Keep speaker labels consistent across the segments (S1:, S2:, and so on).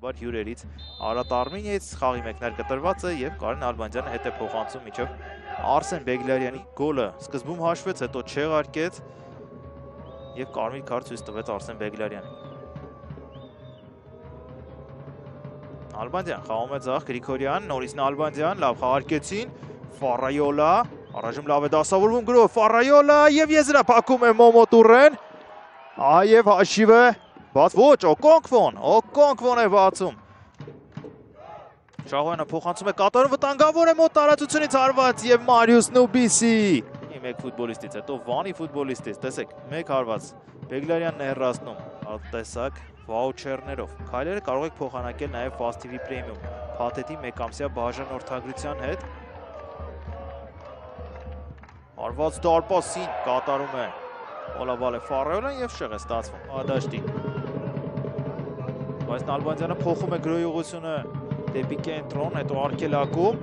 S1: Բար հյուրերից Արարատ Արմենիայից խաղի մեկնարկը տրված է եւ Կարեն Ալբանդյանը հետ է փոխանցում միջև Արսեն Բեգլարյանի գոլը սկզբում հաշվեց, հետո չեղարկեց եւ կարմիր քարտ ցույց տվեց Արսեն Բեգլարյանին։ Ալբանդյան խաղում է ձախ Գրիգորյան, նորից Ալբանդյան, լավ խաղարկեցին, Ֆարայոլա, առայժմ լավ է դասավորվում գրով Ֆարայոլա եւ եզրափակում է Մոմոտուրեն։ Այև հաշիվը բաց ոչ, Օկոնկվոն է բացում։ Շահոյանը փոխանցում է կատարում վտանգավոր է մոտ տարածությունից հարված եւ Մարիուս Նուբիսի։ Մեկ ֆուտբոլիստից, հետո Վանի ֆուտբոլիստից, տեսեք, մեկ հարված, Բեգլարյանն է հեռացնում, տեսակ վաուչերներով։ Քայլերը կարող եք փոխանակել նաև Fast TV Premium, փաթեթի մեկամսյա բաժանորդագրության հետ։ Հարված դարպասին կատարում է Օլավալե Ֆարայոլան եւ շեղ է ստացվում Ադաշտին։ Բայց Ալբանդյանը փոխում է գրոյողությունը դեպի կենտրոն, հետո արկելակում։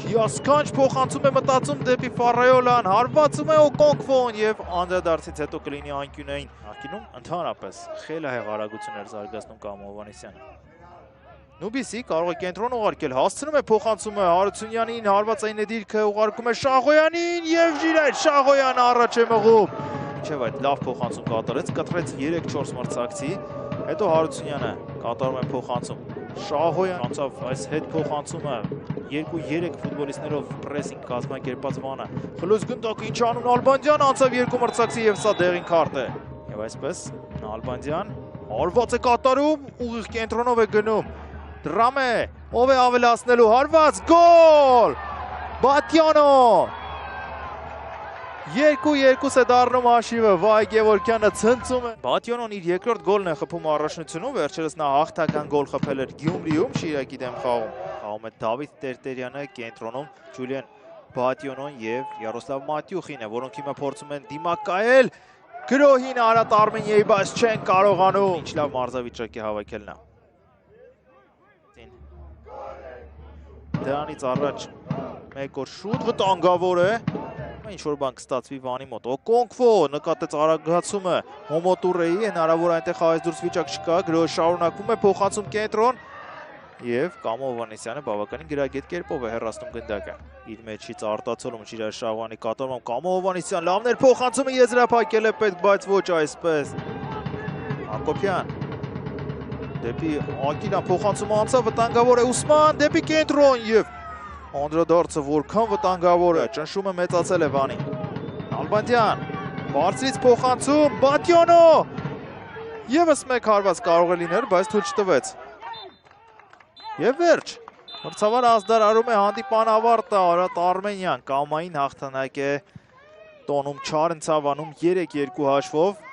S1: Հիասքանչ փոխանցում է մտածում դեպի Ֆարայոլան, հարվածում է Օկոնկվոն եւ անդրադարձից հետո կլինի անկյունային ակինում ընդհանրապես խելահեղ արագություն էր զարգացնում Կամո Հովհաննիսյանը։ Նուբիսի կարող է կենտրոն ուղարկել, հասցնում է փոխանցումը Հարությունյանին, հարվածային է դիրքը ուղարկում է Շահոյանին եւ Ժիրայր Շահոյանը առաջ է մղում։ Մինչեւ այդ լավ փոխանցում կատարեց, կտրեց 3-4 մրցակցի, հետո Հարությունյանը կատարում է փոխանցում։ Շահոյան անցավ այս հետ փոխանցումը 2-3 ֆուտբոլիստներով պրեսինգ կազմակերպած Վանը։ Խլոց գնդակը ինչ անում Ալբանդյան անցավ 2 մրցակցի եւ սա դեղին քարտ է։ Եվ այսպես Ալբանդյան հարված է կատարում, ուղիղ կենտրոնով է գնում։ Դրամե, ով է ավելացնելու հարված գոլ։ Բատյանո 2-2 է դառնում հաշիվը, Վայ Գևորգյանը ցնծում է։ Բատյանոն իր երկրորդ գոլն է խփում առաջնությունում, վերջերս նա հաղթական գոլ խփել էր Գյումրիում Շիրակի դեմ խաղում։ Խաղում է Դավիթ Տերտերյանը, կենտրոնում Ջուլիան Բատյանոն եւ Յարոսլավ Մատյուխինը, որոնք հիմա փորձում են դիմակայել գրոհին Արարատ Արմենիայի, բայց չեն կարողանում։ Ինչ լավ մարզավիճակ է հավաքել նա։ Դրանից առաջ մեկ օր շուտ վտանգավոր է։ Ինչ-որ բան կստացվի Վանի մոտ։ Օկոնկվո նկատեց արագացումը Մոմոտուրեի, հնարավոր այնտեղ խաղից դուրս վիճակ չկա, գրոհը շարունակվում է, փոխանցում կենտրոն եւ Կամո Հովհաննիսյանը բավականին գրագետ կերպով է հեռացնում գնդակը։ Իր մեջից արտացոլում Ժիրայր Շահոյանի կատարմամբ Կամո Հովհաննիսյան լավն էր փոխանցումը եզրափակել է պետք, բայց ոչ այսպես։ Հակոբյան դեպի Ակինա փոխանցումը անցավ, վտանգավոր է Ուսման, դեպի կենտրոն եւ անդրադարձը որքան վտանգավոր է, ճնշումը մեծացել է Վանին։ Ալբանդյան, բարձրից փոխանցում, Բատյանո եւս մեկ հարված կարող է լինել, բայց թույլ չտվեց։ Եվ վերջ, մրցավար ազդարարում է հանդիպան ավարտը, Արարատ Արմենիան կամային հաղթանակ է տոնում Չարենցավանում 3-2 հաշվով։